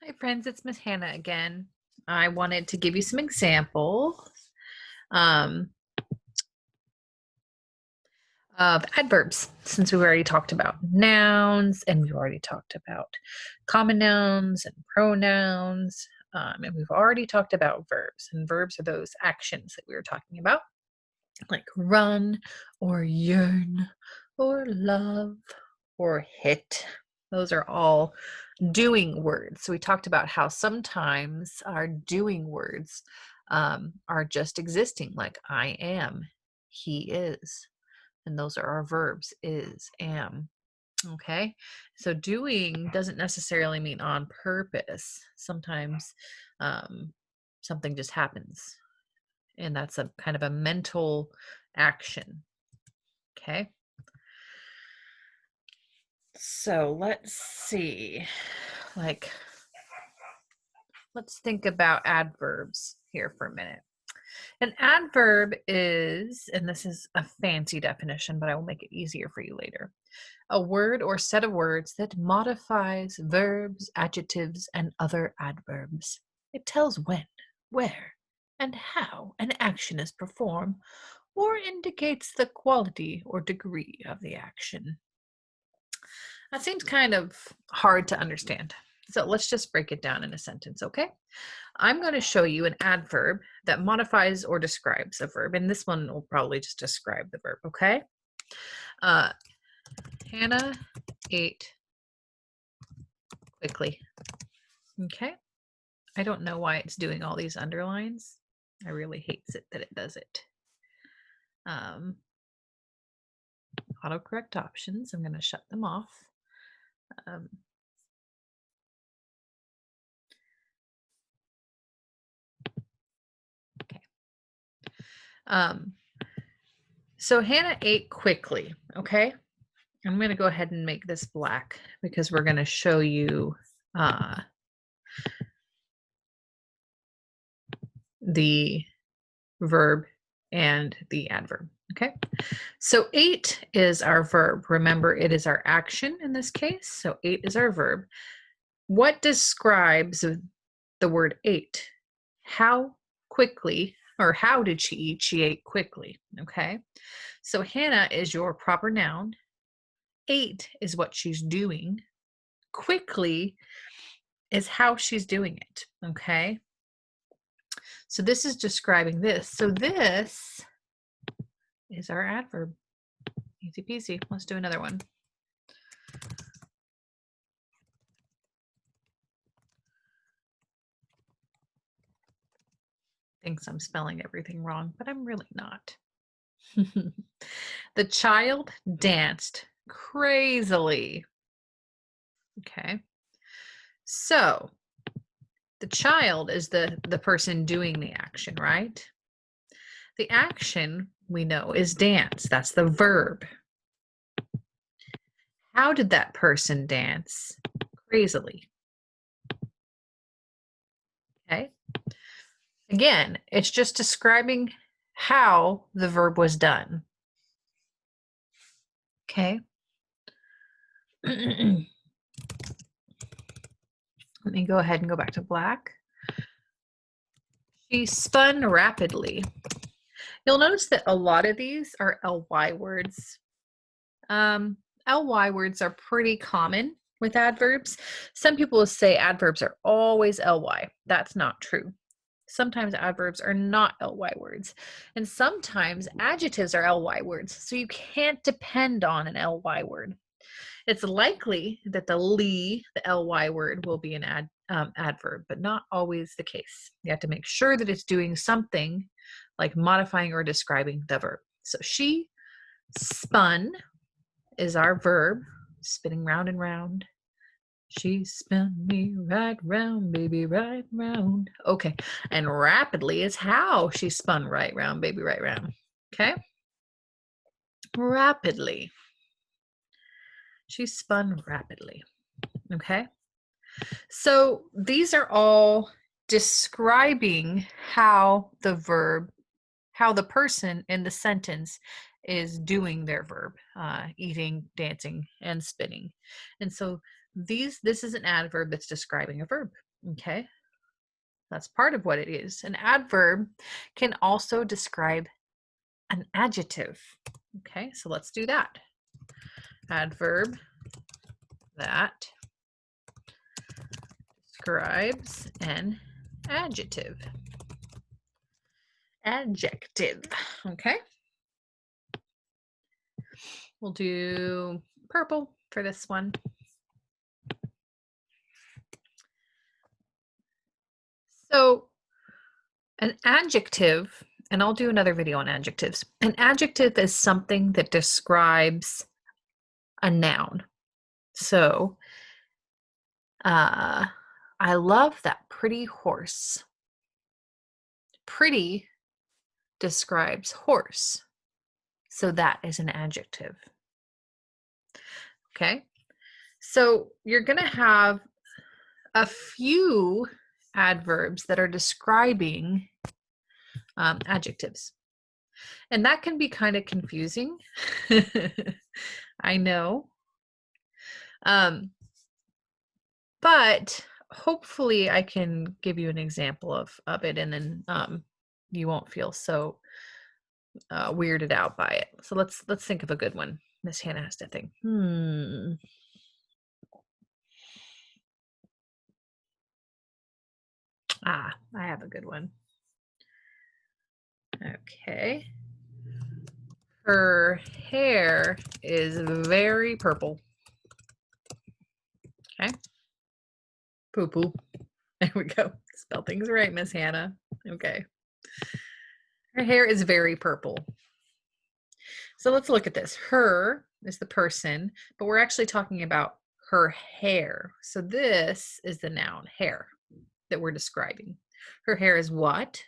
Hi friends, it's Miss Hannah again. I wanted to give you some examples um, of adverbs since we've already talked about nouns and we've already talked about common nouns and pronouns, and we've already talked about verbs. And verbs are those actions that we were talking about, like run or yearn or love or hit. Those are all doing words. So we talked about how sometimes our doing words are just existing, like I am, he is. And those are our verbs, is, am. Okay. So doing doesn't necessarily mean on purpose. Sometimes something just happens, and that's a kind of a mental action. Okay. So let's see. Let's think about adverbs here for a minute. An adverb is, and this is a fancy definition, but I will make it easier for you later, a word or set of words that modifies verbs, adjectives, and other adverbs. It tells when, where, and how an action is performed, or indicates the quality or degree of the action. That seems kind of hard to understand. So let's just break it down in a sentence, okay? I'm going to show you an adverb that modifies or describes a verb, and this one will probably just describe the verb, okay? Hannah ate quickly. Okay. I don't know why it's doing all these underlines. I really hates it that it does it. Autocorrect options, I'm going to shut them off. Okay. So Hannah ate quickly, okay? I'm going to go ahead and make this black because we're going to show you the verb and the adverb, okay? So ate is our verb. Remember, it is our action in this case. So ate is our verb. What describes the word ate? How quickly, or how did she eat? She ate quickly, okay? So Hannah is your proper noun. Ate is what she's doing. Quickly is how she's doing it, okay? So this is describing this. So this is our adverb. Easy peasy. Let's do another one. Thinks I'm spelling everything wrong, but I'm really not. The child danced crazily. Okay. So the child is the person doing the action, right? The action we know is dance. That's the verb. How did that person dance? Crazily. Okay. Again, it's just describing how the verb was done. Okay. Let me go ahead and go back to black. She spun rapidly. You'll notice that a lot of these are ly words. Ly words are pretty common with adverbs. Some people will say adverbs are always ly. That's not true. Sometimes adverbs are not ly words, and sometimes adjectives are ly words. So you can't depend on an ly word. It's likely that the ly word, will be an adverb, but not always the case. You have to make sure that it's doing something like modifying or describing the verb. So she spun is our verb, spinning round and round. She spun me right round, baby, right round. Okay, and rapidly is how she spun right round, baby, right round. Okay, rapidly. She spun rapidly. Okay, so these are all describing how the verb, how the person in the sentence is doing their verb, eating, dancing, and spinning. And so this is an adverb that's describing a verb. Okay, that's part of what it is. An adverb can also describe an adjective. Okay, so let's do that. Adverb that describes an adjective. Adjective. Okay. We'll do purple for this one. So an adjective, and I'll do another video on adjectives. An adjective is something that describes a noun. So I love that pretty horse. Pretty describes horse. So that is an adjective. Okay. So you're going to have a few adverbs that are describing adjectives. And that can be kind of confusing. I know. But hopefully I can give you an example of it, and then you won't feel so weirded out by it. So let's think of a good one. Miss Hannah has to think. I have a good one. Okay. Her hair is very purple. Okay. Poo-poo. There we go. Spell things right, Miss Hannah. Okay. Her hair is very purple. So let's look at this. Her is the person, but we're actually talking about her hair. So this is the noun, hair, that we're describing. Her hair is what?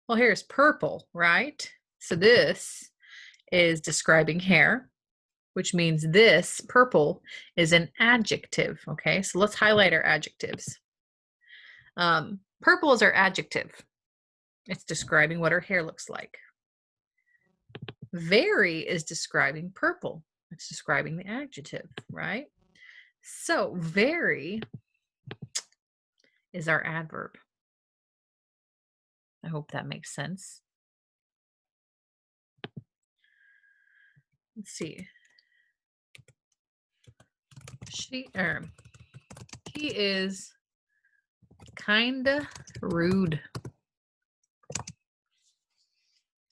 Well, hair is purple, right? So this is describing hair, which means this purple is an adjective. Okay, so let's highlight our adjectives. Purple is our adjective. It's describing what her hair looks like. Very is describing purple. It's describing the adjective, right? So very is our adverb. I hope that makes sense. Let's see. He is kinda rude.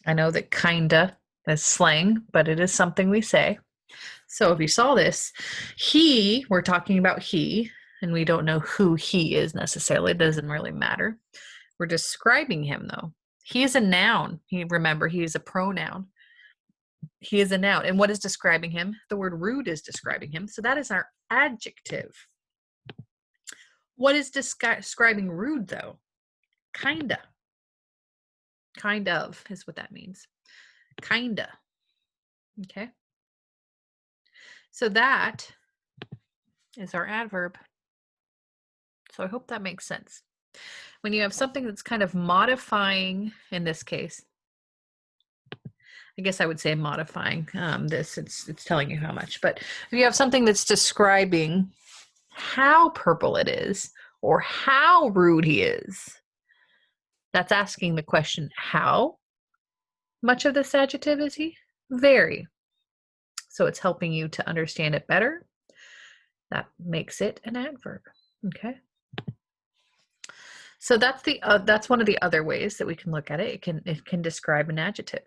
I know that kinda is slang, but it is something we say. So if you saw this, we're talking about he, and we don't know who he is necessarily. It doesn't really matter. We're describing him though. He is a noun. Remember, he is a pronoun. He is a noun. And what is describing him? The word rude is describing him. So that is our adjective. What is describing rude though? Kinda. Kind of is what that means. Kinda. Okay. So that is our adverb. So I hope that makes sense. When you have something that's kind of modifying, in this case, I guess I would say modifying this, it's telling you how much, but if you have something that's describing how purple it is or how rude he is, that's asking the question, how much of this adjective is he? Very. So it's helping you to understand it better. That makes it an adverb. Okay. So that's one of the other ways that we can look at it. It can describe an adjective.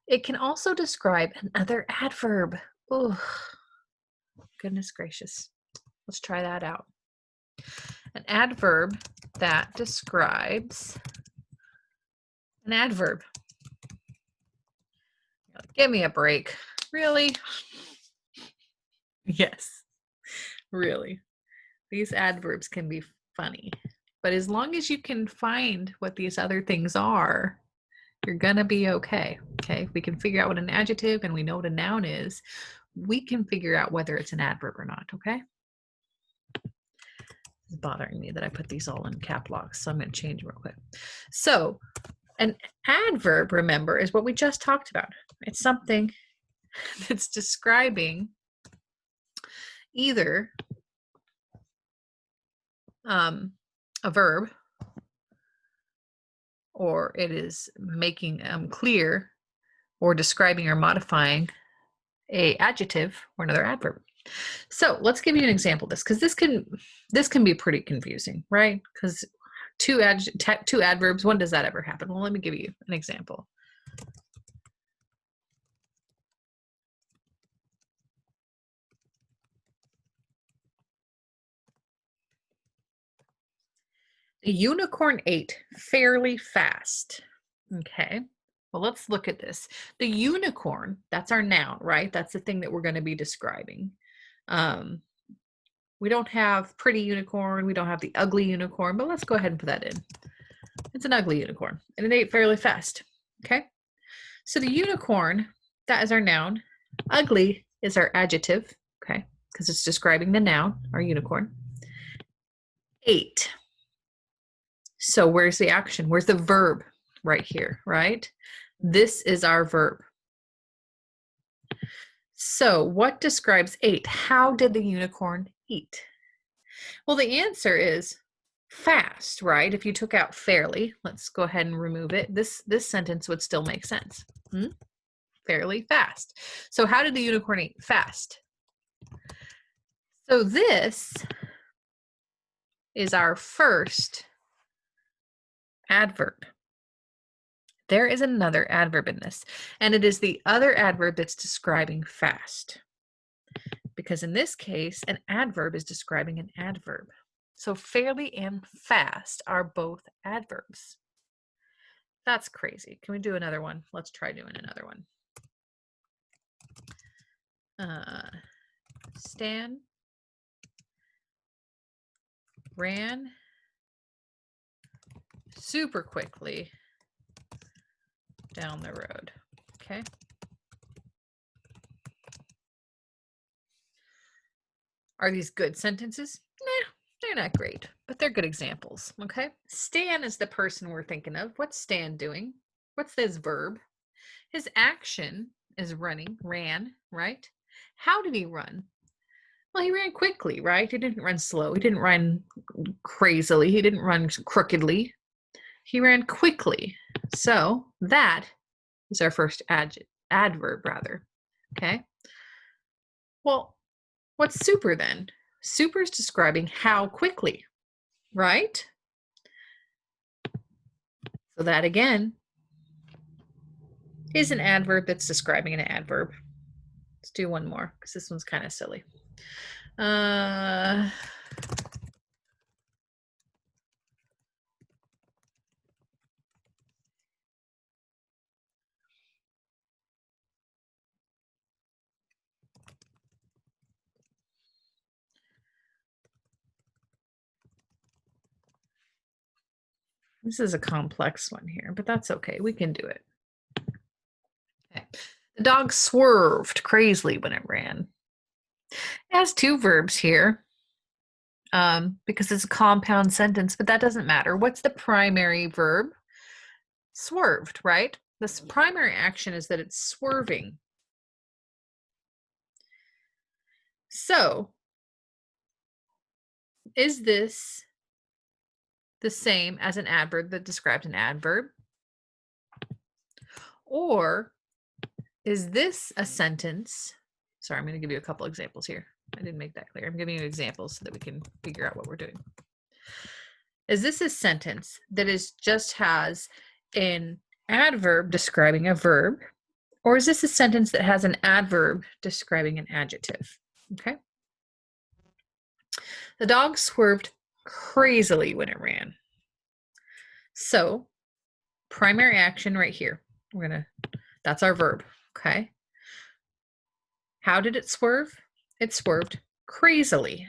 It can also describe another adverb. Oh, goodness gracious. Let's try that out. An adverb that describes an adverb. Give me a break. Really? Yes, really. These adverbs can be funny, but as long as you can find what these other things are, you're gonna be okay. Okay, if we can figure out what an adjective and we know what a noun is, we can figure out whether it's an adverb or not. Okay. It's bothering me that I put these all in cap locks, so I'm going to change real quick. So an adverb, remember, is what we just talked about. It's something that's describing either a verb, or it is making clear or describing or modifying a adjective or another adverb. So let's give you an example of this, because this can be pretty confusing, right? Because two adverbs, when does that ever happen? Well, let me give you an example. The unicorn ate fairly fast. Okay. Well, let's look at this. The unicorn, that's our noun, right? That's the thing that we're going to be describing. We don't have pretty unicorn. We don't have the ugly unicorn, but let's go ahead and put that in. It's an ugly unicorn, and it ate fairly fast. Okay. So the unicorn, that is our noun. Ugly is our adjective, okay, because it's describing the noun, our unicorn. Ate. So where's the action? Where's the verb? Right here, right? This is our verb. So what describes ate? How did the unicorn eat? Well, the answer is fast, right? If you took out fairly, let's go ahead and remove it. This sentence would still make sense. Fairly fast. So how did the unicorn eat? Fast. So this is our first adverb. There is another adverb in this, and it is the other adverb that's describing fast. Because in this case, an adverb is describing an adverb. So fairly and fast are both adverbs. That's crazy. Can we do another one? Let's try doing another one. Stan ran super quickly down the road. Okay. Are these good sentences? Nah, they're not great, but they're good examples. Okay. Stan is the person we're thinking of. What's Stan doing? What's this verb? His action is running, ran, right? How did he run? Well, he ran quickly, right? He didn't run slow. He didn't run crazily. He didn't run crookedly. He ran quickly. So that is our first adverb, rather. Okay. Well, what's super then? Super is describing how quickly, right? So that again is an adverb that's describing an adverb. Let's do one more because this one's kind of silly. This is a complex one here, but that's okay. We can do it. Okay. The dog swerved crazily when it ran. It has two verbs here because it's a compound sentence, but that doesn't matter. What's the primary verb? Swerved, right? This primary action is that it's swerving. So, is this the same as an adverb that describes an adverb? Or is this a sentence? Sorry, I'm going to give you a couple examples here. I didn't make that clear. I'm giving you examples so that we can figure out what we're doing. Is this a sentence that just has an adverb describing a verb? Or is this a sentence that has an adverb describing an adjective? Okay. The dog swerved crazily when it ran. So, primary action right here. That's our verb, okay? How did it swerve? It swerved crazily.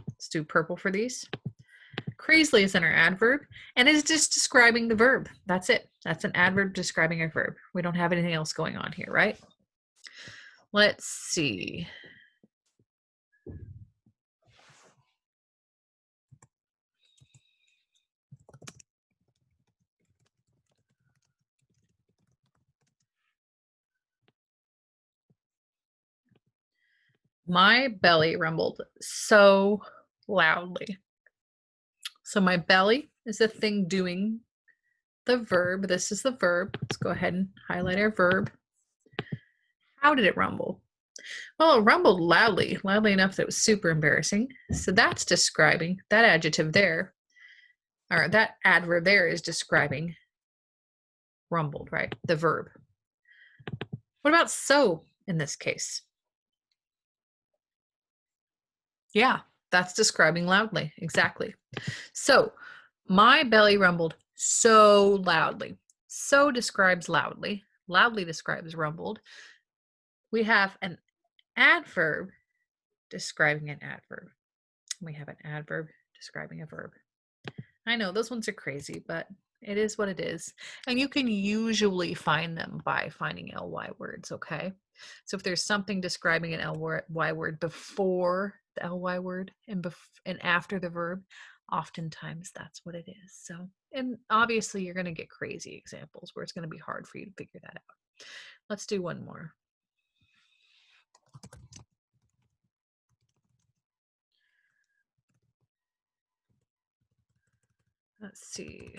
Let's do purple for these. Crazily is in our adverb and is just describing the verb. That's it. That's an adverb describing a verb. We don't have anything else going on here, right? Let's see. My belly rumbled so loudly. So my belly is the thing doing the verb. This is the verb. Let's go ahead and highlight our verb. How did it rumble? Well, it rumbled loudly, loudly enough that it was super embarrassing. So that's describing that adjective there, or that adverb there is describing rumbled, right? The verb. What about so in this case? Yeah, that's describing loudly. Exactly. So my belly rumbled so loudly. So describes loudly. Loudly describes rumbled. We have an adverb describing an adverb. We have an adverb describing a verb. I know those ones are crazy, but it is what it is. And you can usually find them by finding ly words, okay? So if there's something describing an ly word before the ly word and after the verb, oftentimes that's what it is. So, and obviously you're going to get crazy examples where it's going to be hard for you to figure that out. Let's do one more. Let's see.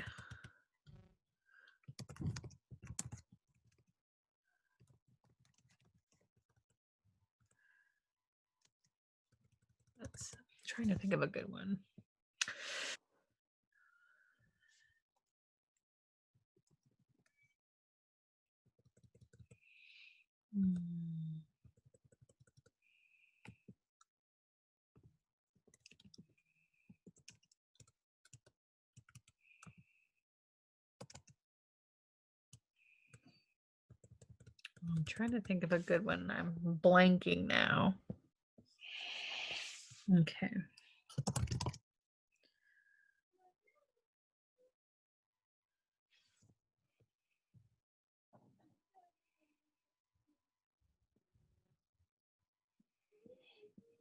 Let's trying to think of a good one. I'm trying to think of a good one. I'm blanking now. Okay.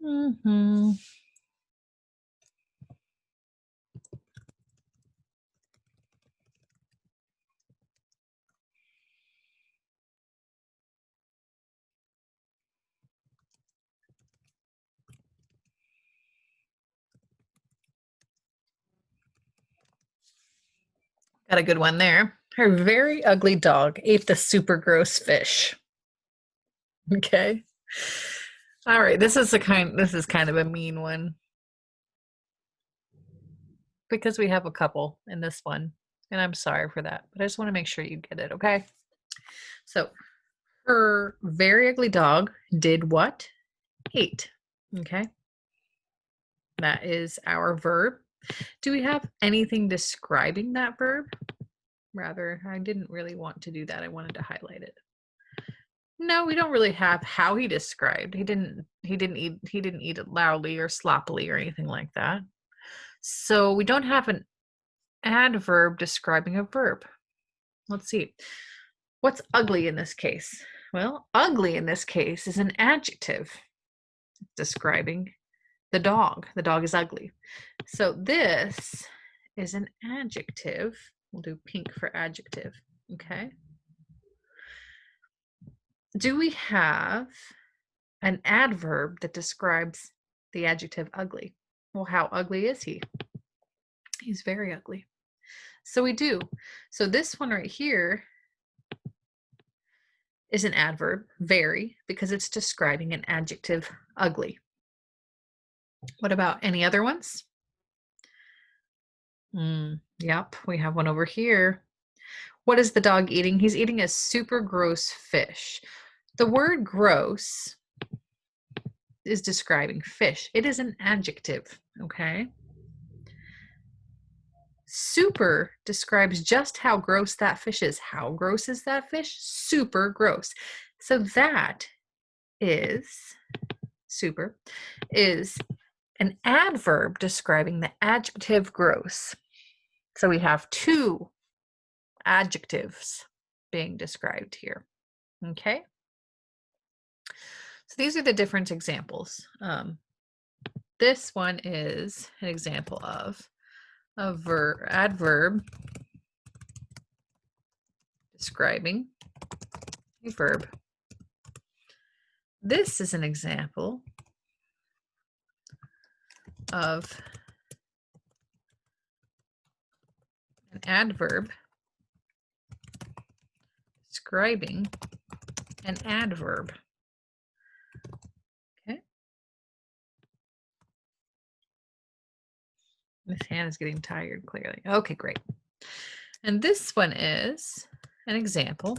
Mm-hmm. Got a good one there. Her very ugly dog ate the super gross fish. Okay. All right. This is kind of a mean one because we have a couple in this one. And I'm sorry for that, but I just want to make sure you get it. Okay. So her very ugly dog did what? Ate. Okay. That is our verb. Do we have anything describing that verb? Rather, I didn't really want to do that. I wanted to highlight it. No, we don't really have how he described. He didn't eat it loudly or sloppily or anything like that. So we don't have an adverb describing a verb. Let's see. What's ugly in this case? Well, ugly in this case is an adjective describing the dog. The dog is ugly. So this is an adjective. We'll do pink for adjective. Okay. Do we have an adverb that describes the adjective ugly? Well, how ugly is he? He's very ugly. So we do. So this one right here is an adverb, very, because it's describing an adjective ugly. What about any other ones? Yep, we have one over here. What is the dog eating? He's eating a super gross fish. The word gross is describing fish. It is an adjective, okay? Super describes just how gross that fish is. How gross is that fish? Super gross. So that is, super, is an adverb describing the adjective gross. So we have two adjectives being described here. Okay. So these are the different examples. This one is an example of a adverb describing a verb. This is an example of an adverb describing an adverb. Okay. Miss Hannah's getting tired, clearly. Okay, great. And this one is an example.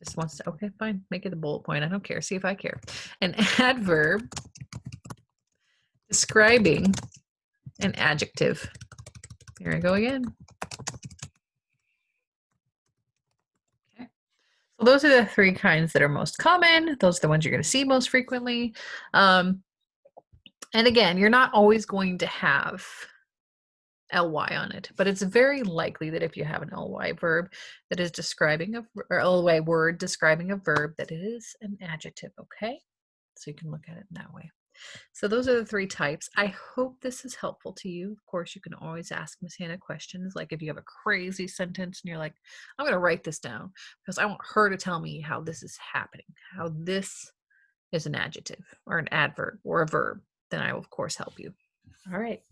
Just wants to, okay, fine, make it a bullet point. I don't care. See if I care. An adverb describing an adjective. Here I go again. Okay. So those are the three kinds that are most common. Those are the ones you're going to see most frequently. And again, you're not always going to have ly on it, but it's very likely that if you have an ly verb that is describing a, or ly word describing a verb, that it is an adjective. Okay, so you can look at it in that way. So those are the three types. I hope this is helpful to you. Of course, you can always ask Miss Hannah questions. Like if you have a crazy sentence and you're like, I'm going to write this down because I want her to tell me how this is happening, how this is an adjective or an adverb or a verb, then I will of course help you. All right.